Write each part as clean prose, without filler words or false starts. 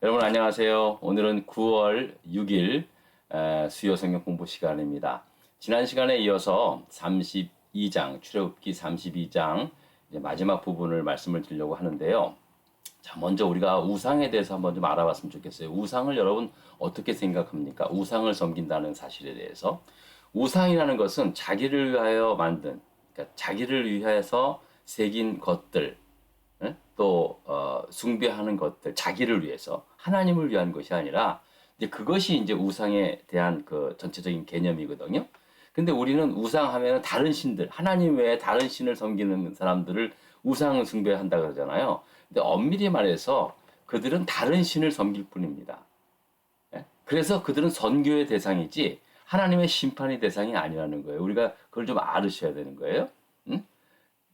여러분 안녕하세요. 오늘은 9월 6일 수요 성경 공부 시간입니다. 지난 시간에 이어서 32장, 출애굽기 32장 이제 마지막 부분을 말씀을 드리려고 하는데요. 자, 먼저 우리가 우상에 대해서 한번 좀 알아봤으면 좋겠어요. 우상을 여러분 어떻게 생각합니까? 우상을 섬긴다는 사실에 대해서. 우상이라는 것은 자기를 위하여 만든, 그러니까 자기를 위해서 새긴 것들, 또 숭배하는 것들, 자기를 위해서 하나님을 위한 것이 아니라 이제 그것이 이제 우상에 대한 그 전체적인 개념이거든요. 근데 우리는 우상하면 다른 신들, 하나님 외에 다른 신을 섬기는 사람들을 우상 숭배한다 그러잖아요. 근데 엄밀히 말해서 그들은 다른 신을 섬길 뿐입니다. 예? 그래서 그들은 선교의 대상이지 하나님의 심판의 대상이 아니라는 거예요. 우리가 그걸 좀 알으셔야 되는 거예요. 응?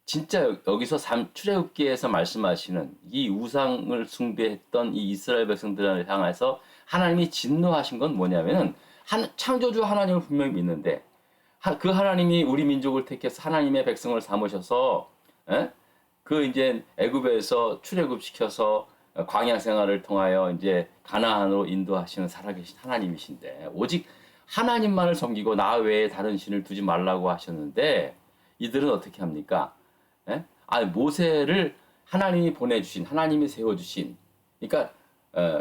진짜 여기서 출애굽기에서 말씀하시는 이 우상을 숭배했던 이 이스라엘 백성들을 향해서 하나님이 진노하신 건 뭐냐면은 창조주 하나님을 분명히 믿는데 그 하나님이 우리 민족을 택해서 하나님의 백성을 삼으셔서 그 이제 애굽에서 출애굽시켜서 광야 생활을 통하여 이제 가나안으로 인도하시는 살아계신 하나님이신데 오직 하나님만을 섬기고 나 외에 다른 신을 두지 말라고 하셨는데 이들은 어떻게 합니까? 모세를 하나님이 보내주신, 하나님이 세워주신, 그러니까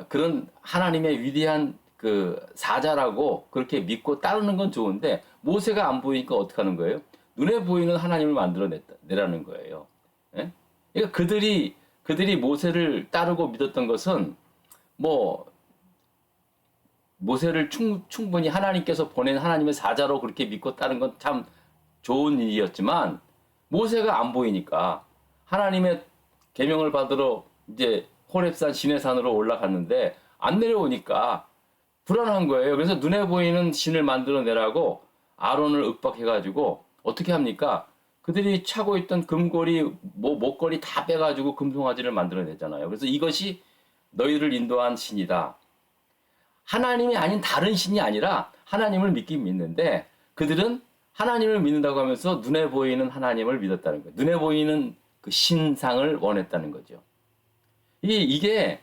그런 하나님의 위대한 그 사자라고 그렇게 믿고 따르는 건 좋은데 모세가 안 보이니까 어떻게 하는 거예요? 눈에 보이는 하나님을 만들어내라는 거예요. 예? 그러니까 그들이 모세를 따르고 믿었던 것은 뭐 모세를 충분히 하나님께서 보낸 하나님의 사자로 그렇게 믿고 따른 건 참 좋은 일이었지만 모세가 안 보이니까 하나님의 계명을 받으러 이제 호렙산 시내산으로 올라갔는데 안 내려오니까 불안한 거예요. 그래서 눈에 보이는 신을 만들어내라고 아론을 윽박해가지고 어떻게 합니까? 그들이 차고 있던 금고리, 목걸이 다 빼가지고 금송아지를 만들어냈잖아요. 그래서 이것이 너희를 인도한 신이다. 하나님이 아닌 다른 신이 아니라 하나님을 믿긴 믿는데 그들은 하나님을 믿는다고 하면서 눈에 보이는 하나님을 믿었다는 거예요. 눈에 보이는 그 신상을 원했다는 거죠. 이게 이제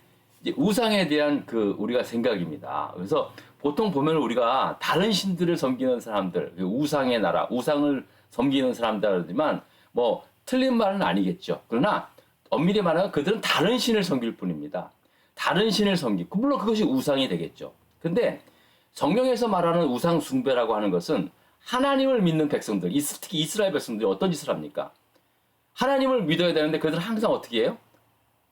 우상에 대한 그 우리가 생각입니다. 그래서 보통 보면 우리가 다른 신들을 섬기는 사람들, 그 우상의 나라, 우상을 섬기는 사람들 하지만 뭐 틀린 말은 아니겠죠. 그러나 엄밀히 말하면 그들은 다른 신을 섬길 뿐입니다. 다른 신을 섬기고 물론 그것이 우상이 되겠죠. 근데 성경에서 말하는 우상 숭배라고 하는 것은 하나님을 믿는 백성들, 특히 이스라엘 백성들이 어떤 짓을 합니까? 하나님을 믿어야 되는데 그들은 항상 어떻게 해요?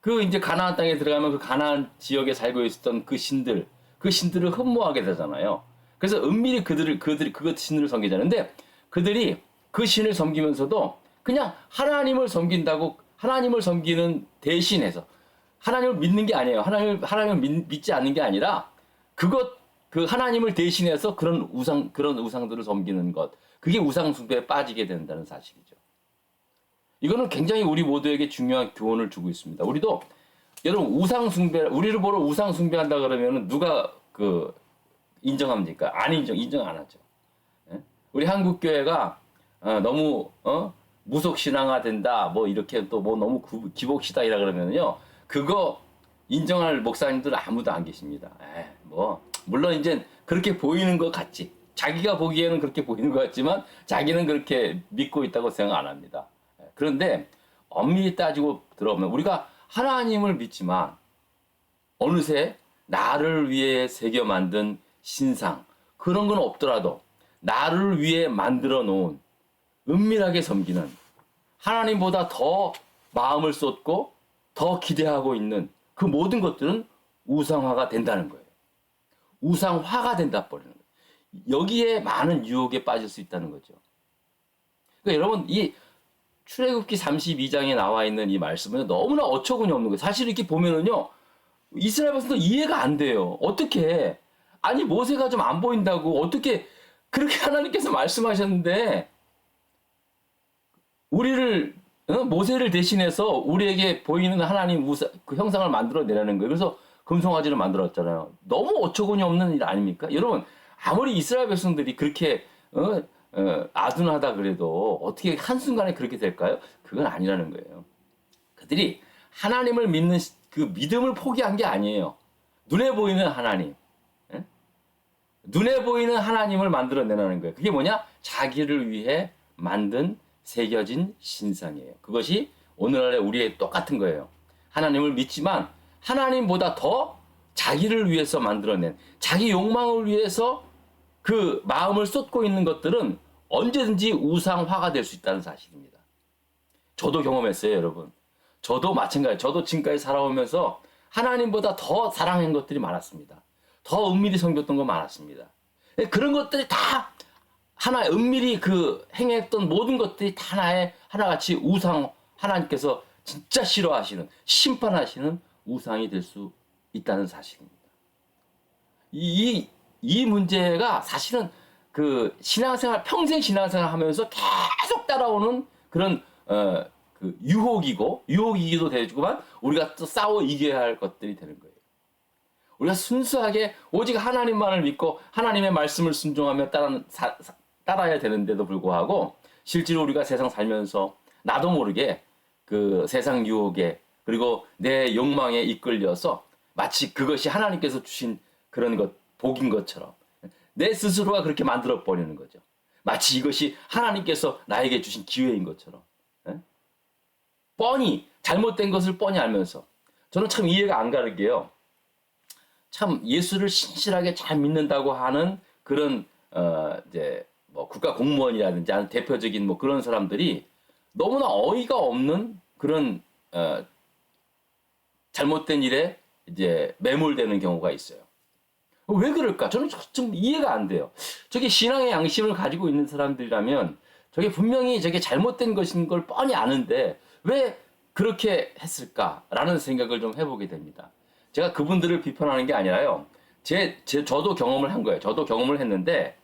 그 이제 가나안 땅에 들어가면 그 가나안 지역에 살고 있었던 그 신들을 흠모하게 되잖아요. 그래서 은밀히 그 신을 섬기잖아요. 근데 그들이 그 신을 섬기면서도 그냥 하나님을 섬긴다고 하나님을 섬기는 대신해서 하나님을 믿는 게 아니에요. 하나님을 믿지 않는 게 아니라 그 하나님을 대신해서 그런 우상들을 섬기는 것. 그게 우상 숭배에 빠지게 된다는 사실이죠. 이거는 굉장히 우리 모두에게 중요한 교훈을 주고 있습니다. 우리도 여러분 우리를 보러 우상 숭배한다 그러면은 누가 그 인정합니까? 인정 안 하죠. 예? 우리 한국 교회가 너무 무속 신앙화 된다. 뭐 이렇게 또 뭐 너무 기복시다이라 그러면요. 그거 인정할 목사님들 아무도 안 계십니다. 뭐 물론 이제 그렇게 보이는 것 같지. 자기가 보기에는 그렇게 보이는 것 같지만 자기는 그렇게 믿고 있다고 생각 안 합니다. 그런데 엄밀히 따지고 들어보면 우리가 하나님을 믿지만 어느새 나를 위해 새겨 만든 신상 그런 건 없더라도 나를 위해 만들어 놓은 은밀하게 섬기는 하나님보다 더 마음을 쏟고 더 기대하고 있는 그 모든 것들은 우상화가 된다는 거예요. 우상화가 된다 버리는 거예요. 여기에 많은 유혹에 빠질 수 있다는 거죠. 그러니까 여러분 이 출애굽기 32장에 나와 있는 이 말씀은 너무나 어처구니 없는 거예요. 사실 이렇게 보면은요. 이스라엘 백성도 이해가 안 돼요. 어떻게 아니 모세가 좀 안 보인다고 어떻게 그렇게 하나님께서 말씀하셨는데 우리를 모세를 대신해서 우리에게 보이는 하나님 그 형상을 만들어내라는 거예요. 그래서 금송아지를 만들었잖아요. 너무 어처구니 없는 일 아닙니까? 여러분 아무리 이스라엘 백성들이 그렇게 아둔하다 그래도 어떻게 한순간에 그렇게 될까요? 그건 아니라는 거예요. 그들이 하나님을 믿는 그 믿음을 포기한 게 아니에요. 눈에 보이는 하나님, 예? 눈에 보이는 하나님을 만들어내라는 거예요. 그게 뭐냐? 자기를 위해 만든 새겨진 신상이에요. 그것이 오늘날의 우리의 똑같은 거예요. 하나님을 믿지만 하나님보다 더 자기를 위해서 만들어낸, 자기 욕망을 위해서 그 마음을 쏟고 있는 것들은 언제든지 우상화가 될 수 있다는 사실입니다. 저도 경험했어요, 여러분. 저도 마찬가지예요. 저도 지금까지 살아오면서 하나님보다 더 사랑한 것들이 많았습니다. 더 은밀히 섬겼던 거 많았습니다. 그런 것들이 다 하나, 은밀히 그 행했던 모든 것들이 다 하나같이 우상, 하나님께서 진짜 싫어하시는, 심판하시는 우상이 될 수 있다는 사실입니다. 이 문제가 사실은 그 신앙생활, 평생 신앙생활 하면서 계속 따라오는 그런, 그 유혹이기도 되지만 우리가 또 싸워 이겨야 할 것들이 되는 거예요. 우리가 순수하게 오직 하나님만을 믿고 하나님의 말씀을 순종하며 따라야 되는데도 불구하고 실제로 우리가 세상 살면서 나도 모르게 그 세상 유혹에 그리고 내 욕망에 이끌려서 마치 그것이 하나님께서 주신 그런 것, 복인 것처럼 내 스스로가 그렇게 만들어 버리는 거죠. 마치 이것이 하나님께서 나에게 주신 기회인 것처럼. 뻔히 잘못된 것을 뻔히 알면서 저는 참 이해가 안 가는 게요. 참 예수를 신실하게 잘 믿는다고 하는 그런 이제 뭐 국가 공무원이라든지 아니면 대표적인 뭐 그런 사람들이 너무나 어이가 없는 그런 잘못된 일에 이제 매몰되는 경우가 있어요. 왜 그럴까? 저는 좀 이해가 안 돼요. 저게 신앙의 양심을 가지고 있는 사람들이라면 저게 분명히 저게 잘못된 것인 걸 뻔히 아는데 왜 그렇게 했을까라는 생각을 좀 해보게 됩니다. 제가 그분들을 비판하는 게 아니라요. 저도 경험을 한 거예요. 저도 경험을 했는데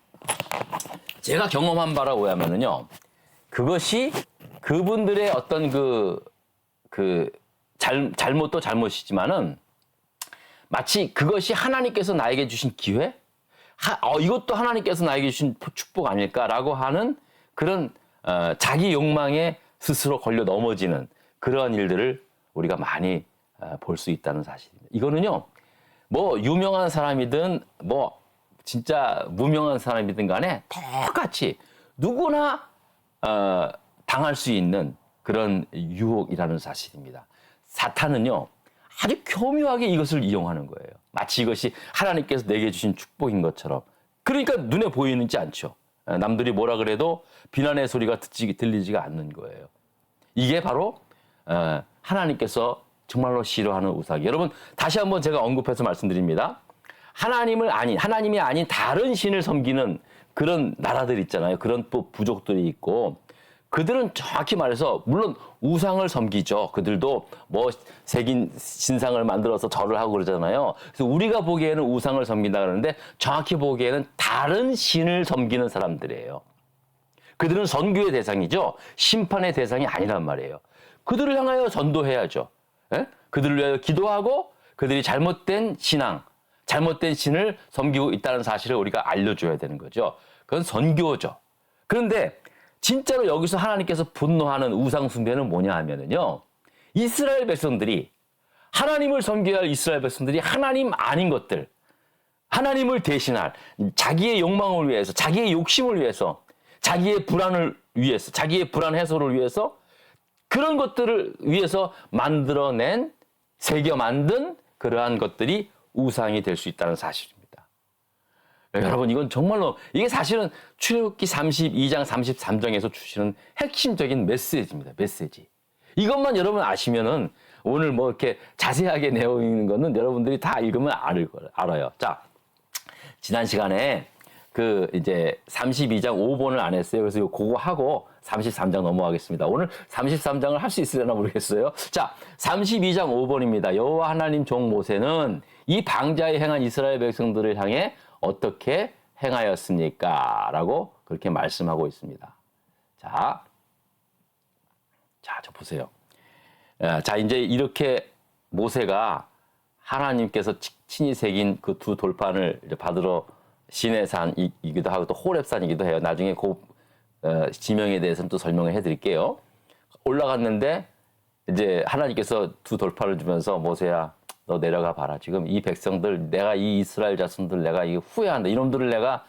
제가 경험한 바라고 하면은요. 그것이 그분들의 어떤 잘못도 잘못이지만은 마치 그것이 하나님께서 나에게 주신 기회? 이것도 하나님께서 나에게 주신 축복 아닐까라고 하는 그런 자기 욕망에 스스로 걸려 넘어지는 그런 일들을 우리가 많이 볼 수 있다는 사실입니다. 이거는요, 뭐 유명한 사람이든 뭐 진짜 무명한 사람이든 간에 똑같이 누구나 당할 수 있는 그런 유혹이라는 사실입니다. 사탄은요, 아주 교묘하게 이것을 이용하는 거예요. 마치 이것이 하나님께서 내게 주신 축복인 것처럼. 그러니까 눈에 보이지 않죠. 남들이 뭐라 그래도 비난의 소리가 들리지가 않는 거예요. 이게 바로 하나님께서 정말로 싫어하는 우상이. 여러분 다시 한번 제가 언급해서 말씀드립니다. 하나님이 아닌 다른 신을 섬기는 그런 나라들 있잖아요. 그런 또 부족들이 있고 그들은 정확히 말해서 물론 우상을 섬기죠. 그들도 뭐 새긴 신상을 만들어서 절을 하고 그러잖아요. 그래서 우리가 보기에는 우상을 섬긴다 그러는데 정확히 보기에는 다른 신을 섬기는 사람들이에요. 그들은 선교의 대상이죠. 심판의 대상이 아니란 말이에요. 그들을 향하여 전도해야죠. 예? 그들을 위하여 기도하고 그들이 잘못된 신앙, 잘못된 신을 섬기고 있다는 사실을 우리가 알려줘야 되는 거죠. 그건 선교죠. 그런데 진짜로 여기서 하나님께서 분노하는 우상 숭배는 뭐냐 하면은요. 이스라엘 백성들이 하나님을 섬겨야 할 이스라엘 백성들이 하나님 아닌 것들, 하나님을 대신할 자기의 욕망을 위해서, 자기의 욕심을 위해서, 자기의 불안을 위해서, 자기의 불안 해소를 위해서 그런 것들을 위해서 새겨 만든 그러한 것들이 우상이 될 수 있다는 사실입니다. 여러분 이건 정말로 이게 사실은 출애굽기 32장 33장에서 주시는 핵심적인 메시지입니다. 메시지. 이것만 여러분 아시면은 오늘 뭐 이렇게 자세하게 내용 있는 거는 여러분들이 다 읽으면 알아요. 자, 지난 시간에 그 이제 32장 5번을 안 했어요. 그래서 그거 하고 33장 넘어가겠습니다. 오늘 33장을 할 수 있으려나 모르겠어요. 자, 32장 5번입니다. 여호와 하나님 종 모세는 이 방자에 행한 이스라엘 백성들을 향해 어떻게 행하였습니까? 라고 그렇게 말씀하고 있습니다. 자, 저 보세요. 자, 이제 이렇게 모세가 하나님께서 친히 새긴 그 두 돌판을 이제 받으러 시내산이기도 하고 또 호렙산이기도 해요. 나중에 그 지명에 대해서는 또 설명을 해드릴게요. 올라갔는데 이제 하나님께서 두 돌판을 주면서 모세야, 너 내려가 봐라. 지금 이 백성들, 내가 이 이스라엘 자손들 내가 이거 후회한다. 이놈들을 내가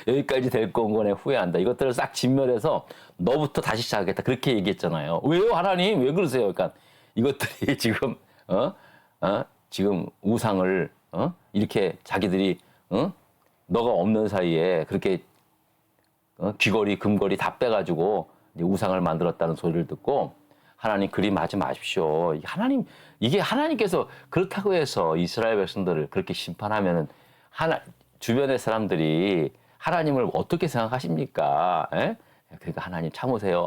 여기까지 데리고 온 거네 후회한다. 이것들을 싹 진멸해서 너부터 다시 시작하겠다. 그렇게 얘기했잖아요. 왜요, 하나님? 왜 그러세요? 그러니까 이것들이 지금 지금 우상을 이렇게 자기들이 너가 없는 사이에 그렇게 귀걸이, 금걸이 다 빼가지고 이제 우상을 만들었다는 소리를 듣고 하나님 그림 하지 마십시오. 이게 하나님께서 그렇다고 해서 이스라엘 백성들을 그렇게 심판하면은 주변의 사람들이 하나님을 어떻게 생각하십니까? 에? 그러니까 하나님 참으세요.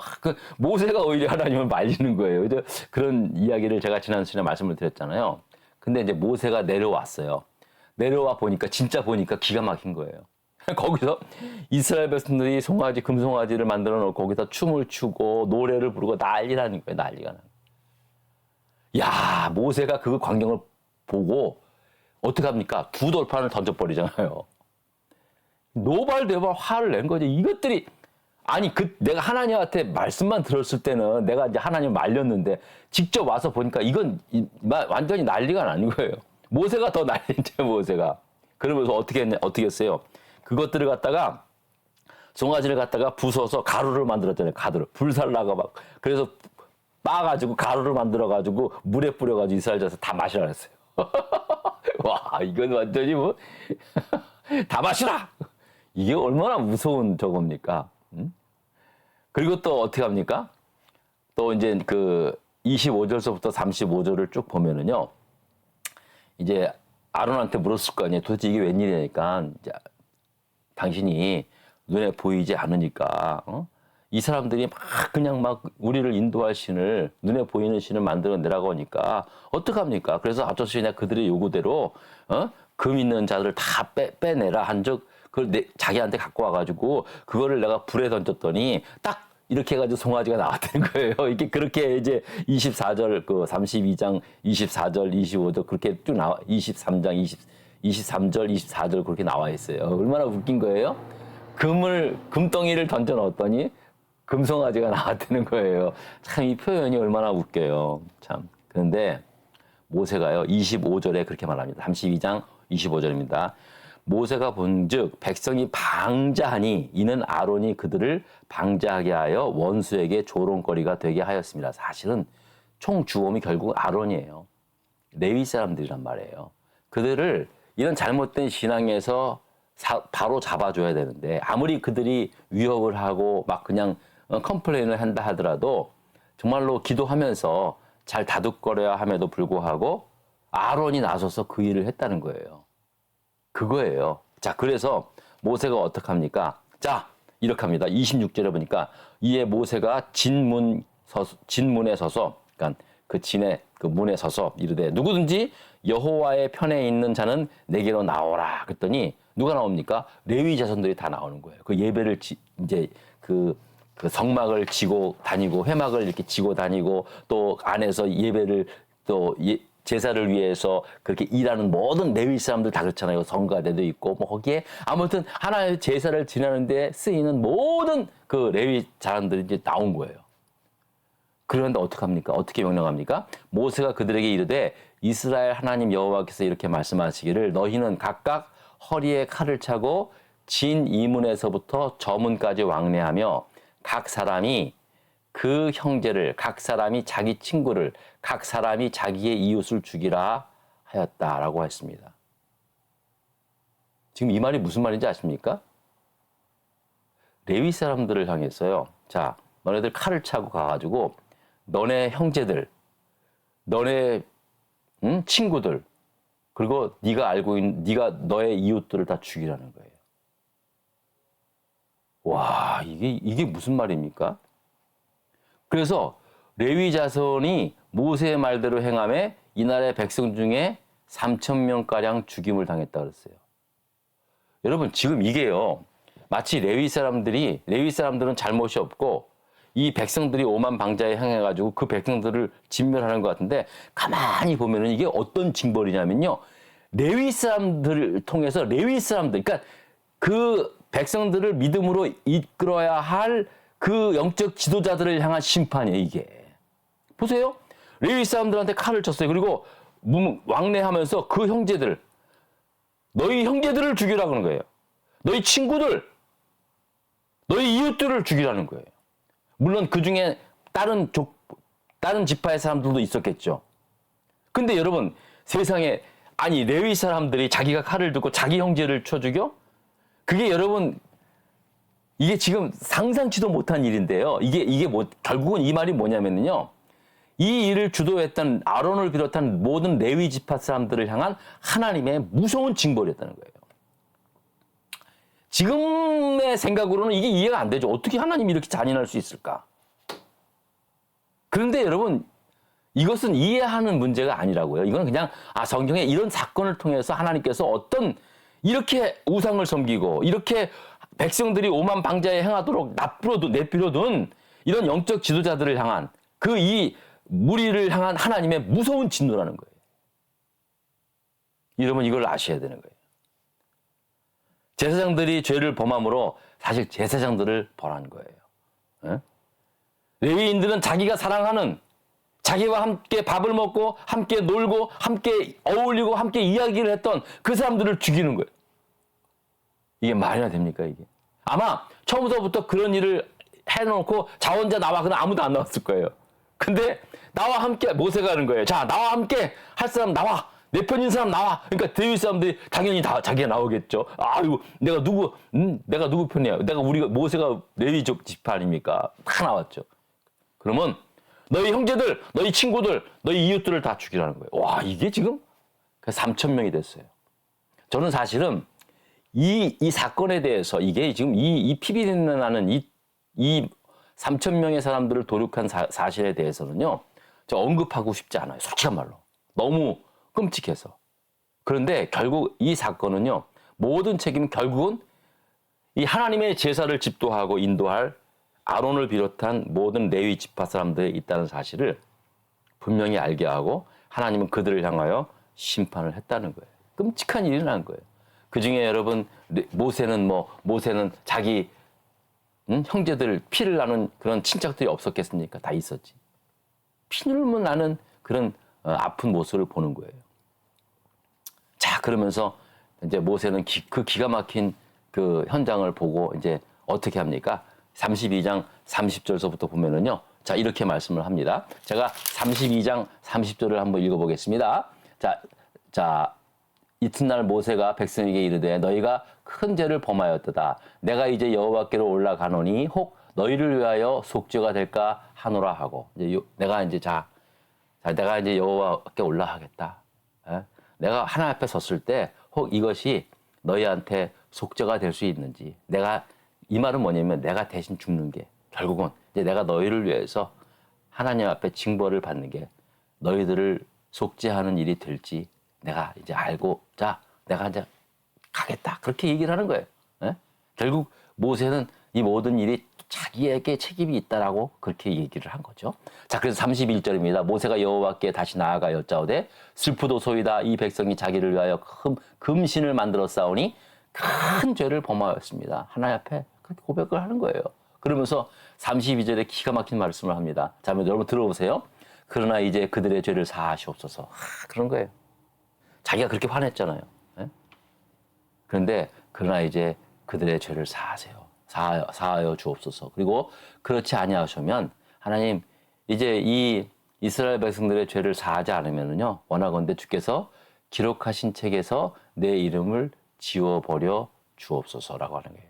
모세가 오히려 하나님을 말리는 거예요. 그런 이야기를 제가 지난 시간에 말씀을 드렸잖아요. 근데 이제 모세가 내려왔어요. 내려와 보니까 진짜 보니까 기가 막힌 거예요. 거기서 이스라엘 백성들이 송아지, 금송아지를 만들어 놓고 거기서 춤을 추고 노래를 부르고 난리라는 거예요. 난리가 나는 거예요. 야, 모세가 그 광경을 보고 어떻게 합니까? 두 돌판을 던져버리잖아요. 노발대발 화를 낸 거죠. 이것들이 아니 내가 하나님한테 말씀만 들었을 때는 내가 이제 하나님 말렸는데 직접 와서 보니까 이건 완전히 난리가 나는 거예요. 모세가 더 난리죠, 모세가. 그러면서 어떻게 했어요? 그것들을 갖다가 송아지를 갖다가 부숴서 가루를 만들었잖아요. 가루를 불살라가 막 그래서 빻아가지고 가루를 만들어가지고 물에 뿌려가지고 이스라엘 자서 다 마시라 그랬어요. 와, 이건 완전히 뭐 다 마시라. 이게 얼마나 무서운 저겁니까? 그리고 또 어떻게 합니까? 또 이제 그 25절서부터 35절을 쭉 보면은요. 이제 아론한테 물었을 거 아니에요. 도대체 이게 웬일이니까 이제 당신이 눈에 보이지 않으니까 이 사람들이 그냥 우리를 인도할 신을 눈에 보이는 신을 만들어내라고 하니까 어떡합니까? 그래서 앞서서 그냥 그들의 요구대로 금 있는 자들을 다 빼내라 한 적 그걸 자기한테 갖고 와가지고 그거를 내가 불에 던졌더니 딱 이렇게 해가지고 송아지가 나왔다는 거예요. 이게 그렇게 이제 24절, 32장 24절, 25절 그렇게 쭉 나와 23장 23절, 24절 그렇게 나와 있어요. 얼마나 웃긴 거예요? 금덩이를 던져 넣었더니 금송아지가 나왔다는 거예요. 참 이 표현이 얼마나 웃겨요. 참. 그런데 모세가요, 25절에 그렇게 말합니다. 32장 25절입니다. 모세가 본즉 백성이 방자하니 이는 아론이 그들을 방자하게 하여 원수에게 조롱거리가 되게 하였습니다. 사실은 총 주범이 결국 아론이에요. 레위 사람들이란 말이에요. 그들을 이런 잘못된 신앙에서 바로 잡아줘야 되는데 아무리 그들이 위협을 하고 막 그냥 컴플레인을 한다 하더라도 정말로 기도하면서 잘 다독거려야 함에도 불구하고 아론이 나서서 그 일을 했다는 거예요. 그거예요. 자, 그래서 모세가 어떡합니까? 자, 이렇게 합니다. 26절에 보니까 이에 모세가 진문에 서서, 그러니까 그 진의 그 문에 서서 이르되 누구든지 여호와의 편에 있는 자는 내게로 나오라. 그랬더니 누가 나옵니까? 레위 자손들이 다 나오는 거예요. 그 예배를 이제 그 성막을 지고 다니고 회막을 이렇게 지고 다니고 또 안에서 예배를 또 제사를 위해서 그렇게 일하는 모든 레위 사람들 다 그렇잖아요. 성가대도 있고 뭐 거기에 아무튼 하나의 제사를 지내는데 쓰이는 모든 그 레위 사람들이 이제 나온 거예요. 그런데 어떡합니까? 어떻게 명령합니까? 모세가 그들에게 이르되 이스라엘 하나님 여호와께서 이렇게 말씀하시기를 너희는 각각 허리에 칼을 차고 진 이문에서부터 저문까지 왕래하며 각 사람이 그 형제를, 각 사람이 자기 친구를, 각 사람이 자기의 이웃을 죽이라 하였다라고 했습니다. 지금 이 말이 무슨 말인지 아십니까? 레위 사람들을 향해서요. 자, 너네들 칼을 차고 가가지고 너네 형제들, 너네 친구들, 그리고 네가 알고 있는 네가 너의 이웃들을 다 죽이라는 거예요. 와, 이게 무슨 말입니까? 그래서 레위 자손이 모세의 말대로 행함에 이날의 백성 중에 3,000명가량 죽임을 당했다 그랬어요. 여러분, 지금 이게요. 마치 레위 사람들은 잘못이 없고 이 백성들이 오만 방자에 향해가지고 그 백성들을 진멸하는 것 같은데 가만히 보면은 이게 어떤 징벌이냐면요. 레위 사람들을 통해서 레위 사람들, 그러니까 그 백성들을 믿음으로 이끌어야 할 그 영적 지도자들을 향한 심판이에요, 이게. 보세요. 레위 사람들한테 칼을 쳤어요. 그리고 왕래하면서 그 형제들, 너희 형제들을 죽이라고 하는 거예요. 너희 친구들, 너희 이웃들을 죽이라는 거예요. 물론 그 중에 다른 지파의 사람들도 있었겠죠. 근데 여러분, 세상에, 아니, 레위 사람들이 자기가 칼을 들고 자기 형제를 쳐 죽여? 그게 여러분, 이게 지금 상상치도 못한 일인데요. 이게 결국은 이 말이 뭐냐면요. 이 일을 주도했던 아론을 비롯한 모든 레위 지파 사람들을 향한 하나님의 무서운 징벌이었다는 거예요. 지금의 생각으로는 이게 이해가 안 되죠. 어떻게 하나님이 이렇게 잔인할 수 있을까? 그런데 여러분, 이것은 이해하는 문제가 아니라고요. 이건 그냥 성경에 이런 사건을 통해서 하나님께서 어떤 이렇게 우상을 섬기고 이렇게 백성들이 오만 방자에 행하도록 내버려둔 이런 영적 지도자들을 향한 이 무리를 향한 하나님의 무서운 진노라는 거예요. 여러분, 이걸 아셔야 되는 거예요. 제사장들이 죄를 범함으로 사실 제사장들을 벌한 거예요. 에? 레위인들은 자기가 사랑하는, 자기와 함께 밥을 먹고 함께 놀고 함께 어울리고 함께 이야기를 했던 그 사람들을 죽이는 거예요. 이게 말이나 됩니까, 이게? 아마 처음부터 그런 일을 해놓고 자 혼자 나와, 그럼 아무도 안 나왔을 거예요. 근데 나와 함께, 모세가 하는 거예요. 자, 나와 함께 할 사람 나와. 내 편인 사람 나와. 그러니까 레위 사람들이 당연히 다 자기가 나오겠죠. 아이고, 내가 누구 편이야? 모세가 레위족 지파 아닙니까? 다 나왔죠. 그러면 너희 형제들, 너희 친구들, 너희 이웃들을 다 죽이라는 거예요. 와, 이게 지금 3,000명이 됐어요. 저는 사실은 이 사건에 대해서 이게 지금 이 피비린내나는 이 3,000명의 사람들을 도륙한 사실에 대해서는요, 저 언급하고 싶지 않아요. 솔직한 말로. 너무 끔찍해서. 그런데 결국 이 사건은요, 모든 책임은 결국은 이 하나님의 제사를 집도하고 인도할 아론을 비롯한 모든 레위 지파 사람들이 있다는 사실을 분명히 알게 하고 하나님은 그들을 향하여 심판을 했다는 거예요. 끔찍한 일이 난 거예요. 그 중에 여러분, 모세는 자기 형제들 피를 나는 그런 친척들이 없었겠습니까? 다 있었지. 피눈물 나는 그런 아픈 모습을 보는 거예요. 자, 그러면서 이제 모세는 그 기가 막힌 그 현장을 보고 이제 어떻게 합니까? 32장 30절서부터 보면은요. 자, 이렇게 말씀을 합니다. 제가 32장 30절을 한번 읽어보겠습니다. 자, 이튿날 모세가 백성에게 이르되 너희가 큰 죄를 범하였도다. 내가 이제 여호와께로 올라가노니 혹 너희를 위하여 속죄가 될까 하노라 하고, 이제 내가 이제 여호와께 올라가겠다. 내가 하나님 앞에 섰을 때 혹 이것이 너희한테 속죄가 될 수 있는지. 이 말은 뭐냐면 내가 대신 죽는 게 결국은 이제 내가 너희를 위해서 하나님 앞에 징벌을 받는 게 너희들을 속죄하는 일이 될지 내가 이제 알고, 자, 내가 이제 가겠다. 그렇게 얘기를 하는 거예요. 결국 모세는 이 모든 일이 자기에게 책임이 있다라고 그렇게 얘기를 한 거죠. 자, 그래서 31절입니다. 모세가 여호와께 다시 나아가 여짜오되 슬프도소이다. 이 백성이 자기를 위하여 금신을 만들어 싸우니 큰 죄를 범하였습니다. 하나님 앞에 그렇게 고백을 하는 거예요. 그러면서 32절에 기가 막힌 말씀을 합니다. 자, 여러분 들어보세요. 그러나 이제 그들의 죄를 사하시옵소서. 그런 거예요. 자기가 그렇게 화냈잖아요. 그런데 그러나 이제 그들의 죄를 사하여 주옵소서. 그리고 그렇지 아니하시면 하나님, 이제 이 이스라엘 백성들의 죄를 사하지 않으면은요, 원하건대 주께서 기록하신 책에서 내 이름을 지워버려 주옵소서라고 하는 거예요.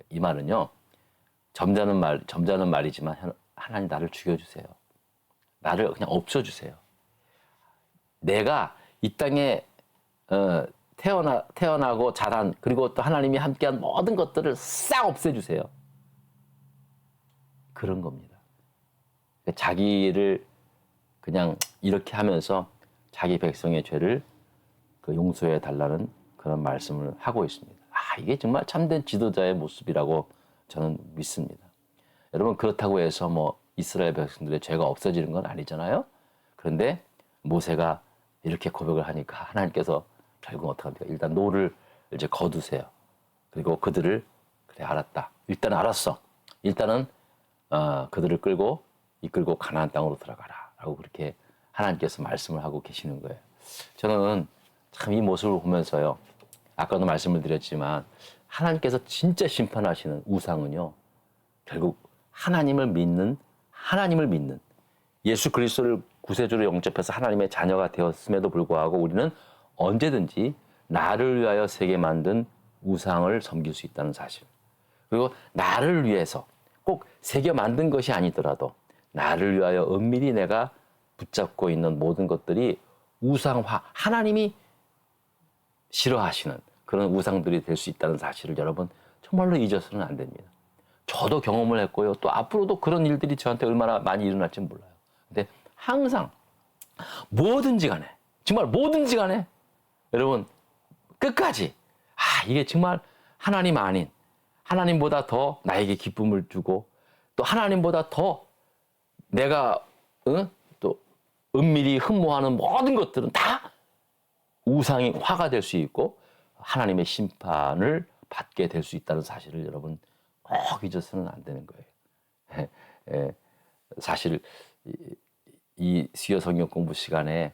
이 말은요, 점잖은 말이지만 하나님 나를 죽여주세요. 나를 그냥 없애주세요. 내가 이 땅에 태어나고 자란, 그리고 또 하나님이 함께한 모든 것들을 싹 없애주세요. 그런 겁니다. 자기를 그냥 이렇게 하면서 자기 백성의 죄를 용서해 달라는 그런 말씀을 하고 있습니다. 이게 정말 참된 지도자의 모습이라고 저는 믿습니다. 여러분, 그렇다고 해서 이스라엘 백성들의 죄가 없어지는 건 아니잖아요. 그런데 모세가 이렇게 고백을 하니까 하나님께서 결국 어떻게 합니까? 일단 노를 이제 거두세요. 그리고 그들을, 그래, 알았다. 일단 알았어. 일단은 그들을 이끌고 가나안 땅으로 들어가라. 라고 그렇게 하나님께서 말씀을 하고 계시는 거예요. 저는 참 이 모습을 보면서요. 아까도 말씀을 드렸지만 하나님께서 진짜 심판하시는 우상은요. 결국 하나님을 믿는 예수 그리스도를 구세주로 영접해서 하나님의 자녀가 되었음에도 불구하고 우리는 언제든지 나를 위하여 세게 만든 우상을 섬길 수 있다는 사실. 그리고 나를 위해서 꼭 새겨 만든 것이 아니더라도 나를 위하여 은밀히 내가 붙잡고 있는 모든 것들이 우상화, 하나님이 싫어하시는 그런 우상들이 될 수 있다는 사실을 여러분 정말로 잊어서는 안 됩니다. 저도 경험을 했고요. 또 앞으로도 그런 일들이 저한테 얼마나 많이 일어날지 몰라요. 근데 항상 뭐든지 간에, 정말 뭐든지 간에 여러분 끝까지 이게 정말 하나님 아닌 하나님보다 더 나에게 기쁨을 주고 또 하나님보다 더 내가 또 은밀히 흠모하는 모든 것들은 다 우상이 화가 될 수 있고 하나님의 심판을 받게 될 수 있다는 사실을 여러분 꼭 잊어서는 안 되는 거예요. 사실 이 수요 성경 공부 시간에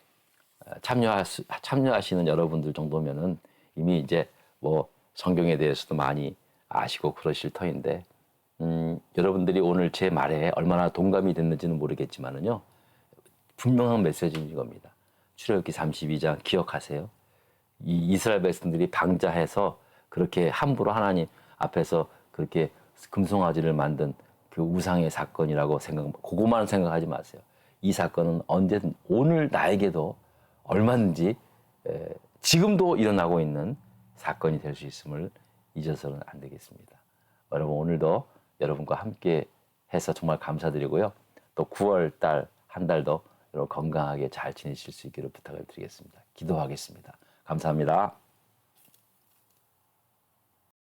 참여하시는 여러분들 정도면은 이미 이제 뭐 성경에 대해서도 많이 아시고 그러실 터인데 여러분들이 오늘 제 말에 얼마나 동감이 됐는지는 모르겠지만은요 분명한 메시지인 겁니다. 출애굽기 32장 기억하세요. 이 이스라엘 백성들이 방자해서 그렇게 함부로 하나님 앞에서 그렇게 금송아지를 만든 그 우상의 사건이라고 그것만 생각하지 마세요. 이 사건은 언제든 오늘 나에게도 얼마든지 지금도 일어나고 있는 사건이 될 수 있음을 잊어서는 안 되겠습니다. 여러분 오늘도 여러분과 함께 해서 정말 감사드리고요. 또 9월 달 한 달도 여러분 건강하게 잘 지내실 수 있기를 부탁을 드리겠습니다. 기도하겠습니다. 감사합니다.